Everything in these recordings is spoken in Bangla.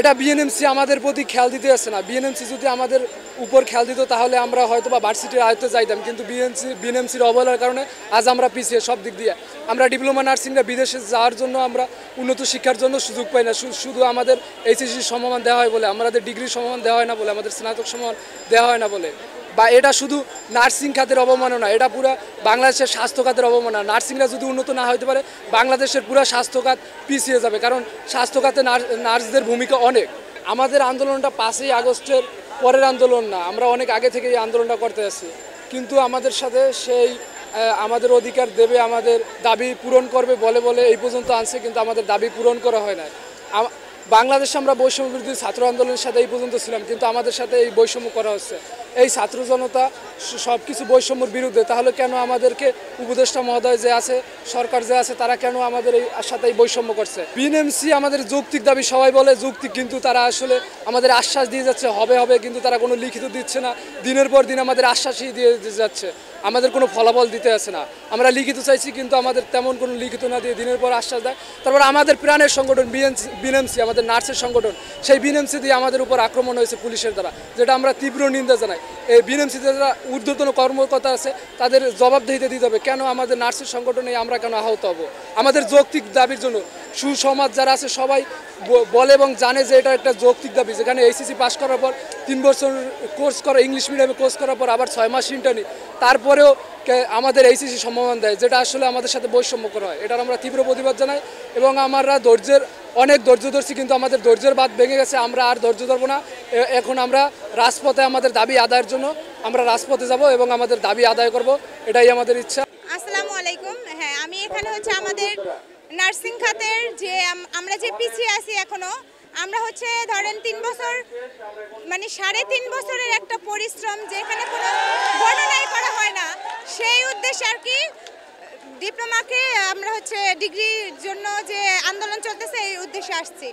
এটা বিএনএমসি আমাদের প্রতি খেয়াল দিতে আসছে না। বিএনএমসি যদি আমাদের উপর খেয়াল দিত তাহলে আমরা হয়তো বা ভার্সিটির আয়ত্তে যাইতাম, কিন্তু বিএনএমসির অবহেলার কারণে আজ আমরা পিছিয়ে সব দিক দিয়ে। আমরা ডিপ্লোমা নার্সিংরা বিদেশে যাওয়ার জন্য আমরা উন্নত শিক্ষার জন্য সুযোগ পাই না, শুধু আমাদের এইচএসসি সমমান দেওয়া হয় বলে, আমাদের ডিগ্রি সমমান দেওয়া হয় না বলে, আমাদের স্নাতক সমমান দেওয়া হয় না বলে। বা এটা শুধু নার্সিং খাতের অবমাননা, এটা পুরো বাংলাদেশের স্বাস্থ্য খাতের অবমাননা। নার্সিংরা যদি উন্নত না হতে পারে বাংলাদেশের পুরো স্বাস্থ্য খাত পিছিয়ে যাবে, কারণ স্বাস্থ্য খাতে নার্সদের ভূমিকা অনেক। আমাদের আন্দোলনটা 5ই আগস্টের পরের আন্দোলন না, আমরা অনেক আগে থেকে এই আন্দোলনটা করতে আসছি, কিন্তু আমাদের সাথে সেই আমাদের অধিকার দেবে, আমাদের দাবি পূরণ করবে বলে বলে এই পর্যন্ত আনছে, কিন্তু আমাদের দাবি পূরণ করা হয় না। বাংলাদেশে আমরা বৈষম্য বিরোধী ছাত্র আন্দোলনের সাথে এই পর্যন্ত ছিলাম, কিন্তু আমাদের সাথে এই বৈষম্য করা হচ্ছে। এই ছাত্র জনতা সব কিছু বৈষম্যের বিরুদ্ধে, তাহলে কেন আমাদেরকে উপদেষ্টা মহোদয় যে আছে, সরকার যে আছে, তারা কেন আমাদের এই সাথে এই বৈষম্য করছে? বিএনএমসি আমাদের যৌক্তিক দাবি, সবাই বলে যৌক্তিক, কিন্তু তারা আসলে আমাদের আশ্বাস দিয়ে যাচ্ছে হবে হবে, কিন্তু তারা কোনো লিখিত দিচ্ছে না। দিনের পর দিন আমাদের আশ্বাসই দিয়ে যাচ্ছে, আমাদের কোনো ফলাফল দিতে আসে না। আমরা লিখিত চাইছি, কিন্তু আমাদের তেমন কোনো লিখিত না দিয়ে দিনের পর আশ্বাস দেয়। তারপর আমাদের প্রাণের সংগঠন বিএনএমসি, আমাদের নার্সের সংগঠন, সেই বিএনএমসি দিয়ে আমাদের উপর আক্রমণ হয়েছে পুলিশের দ্বারা, যেটা আমরা তীব্র নিন্দা জানাই। এই বিএনএমসিতে যারা ঊর্ধ্বতন কর্মকর্তা আছে তাদের জবাবদিহিতে দিতে হবে, কেন আমাদের নার্সের সংগঠনে আমরা কেন আহত হব? আমাদের যৌক্তিক দাবির জন্য সুসমাজ যারা আছে সবাই বলে এবং জানে যে এটা একটা যৌক্তিক দাবি, যেখানে এইচএসসি পাস করার পর 3 বছর কোর্স করা, ইংলিশ মিডিয়ামে কোর্স করার পর আবার 6 মাস ইন্টার্নি, তারপরেও আমাদের এইচএসসি সম্মান দেয়, যেটা আসলে আমাদের সাথে বৈষম্য করা হয়। এটার আমরা তীব্র প্রতিবাদ জানাই এবং আমরা অনেক ধৈর্য ধরছি, কিন্তু আমাদের ধৈর্যের বাঁধ ভেঙে গেছে। আমরা আর ধৈর্য ধরবো না। এখন আমরা রাজপথে আমাদের দাবি আদায়ের জন্য আমরা রাজপথে যাব এবং আমাদের দাবি আদায় করব, এটাই আমাদের ইচ্ছা। আসসালামু আলাইকুম। হ্যাঁ, আমি এখানে আমাদের নার্সিং খাতের যে আমরা যে পিছিয়ে আছি এখনো, আমরা ধরেন 3 বছর মানে 3.5 বছরের একটা পরিশ্রম যেখানে কোনো গণনাই করা হয় না, সেই উদ্দেশ্যে আর কি ডিপ্লোমাকে আমরা ডিগ্রির জন্য যে আন্দোলন চলতেছে এই উদ্দেশ্যে আসছি।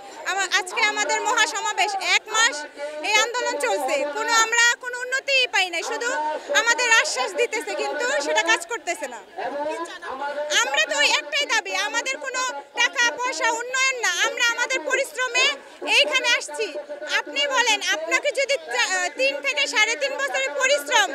আজকে আমাদের মহাসমাবেশ, 1 মাস এই আন্দোলন চলছে, আমরা কোনো উন্নতিই পাই নাই, শুধু আমাদের আশ্বাস দিতেছে কিন্তু সেটা কাজ করতেছে না। আমরা তো একটাই দাবি, আমাদের কোনো টাকা পয়সা উন্নয়ন না, আমরা আমাদের পরিশ্রমে এইখানে আসছি। আপনি বলেন, আপনাকে যদি 3 থেকে 3.5 বছরের পরিশ্রম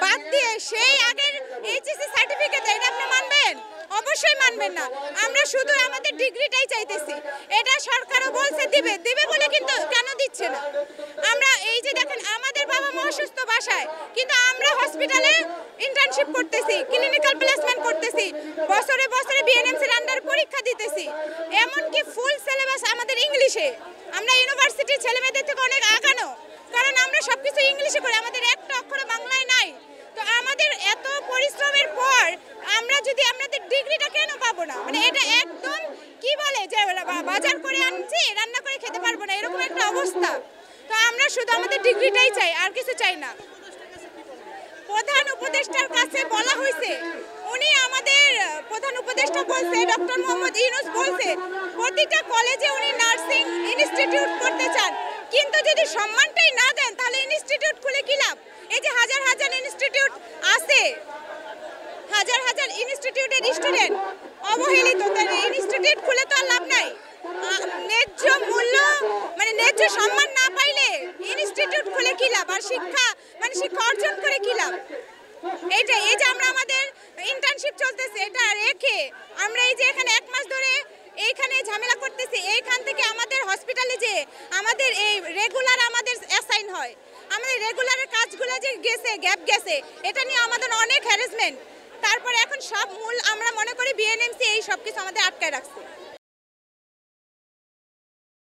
বাদ দিয়ে সেই আগের এইচএসসি সার্টিফিকেট দেয়, এটা আপনি মানবেন? অবশ্যই মানবেন না। আমরা শুধু আমাদের ডিগ্রিটাই চাইতেছি, এটা সরকারও বলছে দিবে দিবে বলে, কিন্তু কেন দিচ্ছে না? আমরা এই যে দেখেন, আমাদের বাবা মা অসুস্থ বাসায়, কিন্তু আমরা হসপিটালে ইন্টার্নশিপ করতেছি, ক্লিনিক্যাল প্লেসমেন্ট করতেছি, বছরে বছরে বিএনএমসির আন্ডার পরীক্ষা দিতেছি, এমনকি ফুল সিলেবাস আমাদের ইংলিশে। আমরা ইউনিভার্সিটির ছেলেমেয়েদের থেকে অনেক আগানো, কারণ আমরা সবকিছু ইংলিশে করি, আমাদের একটা অক্ষর বাংলায় নাই। তো আমাদের এত পরিশ্রমের পর আমরা যদি আমাদের ডিগ্রিটা কেন পাবো না? মানে এটা একদম কি বলে যে বাজার করে আনছি, রান্না করে খেতে পারবো না, এরকম একটা অবস্থা। তো আমরা শুধু আমাদের ডিগ্রিটাই চাই, আর কিছু চাই না। প্রধান উপদেষ্টার কাছে বলা হয়েছে, উনি আমাদের প্রধান উপদেষ্টা বলছে, ডক্টর মোহাম্মদ ইউনূস বলছে প্রতিটা কলেজে উনি নার্সিং ইনস্টিটিউট করতে চান, কিন্তু যদি সম্মানটাই না দেন তাহলে ইনস্টিটিউট খুলে কি লাভ? এই যে হাজার হাজার ইনস্টিটিউট আছে, হাজার হাজার ইনস্টিটিউটের স্টুডেন্ট অবহেলিত, তাই ইনস্টিটিউট খুলে তো আর লাভ নাই। ন্যায্য মূল্য মানে ন্যায্য সম্মান না পাইলে ইনস্টিটিউট খুলে কি লাভ? আর শিক্ষা অর্জন করে কি লাভ? এই যে আমরা আমাদের ইন্টার্নশিপ চলতেছে, এটা রেখে আমরা এই যে এখানে 1 মাস ধরে এইখানে ঝামেলা করতেছি, এইখান থেকে আমাদের হসপিটালে যে আমাদের এই রেগুলার আমাদের অ্যাসাইন হয়, আমাদের রেগুলারের কাজগুলো যে গেছে, গ্যাপ গেছে, এটা নিয়ে আমাদের অনেক হ্যারাসমেন্ট। তারপরে এখন সব মূল আমরা মনে করি বিএনএমসি এই সব কিছু আমাদের আটকায় রাখছে।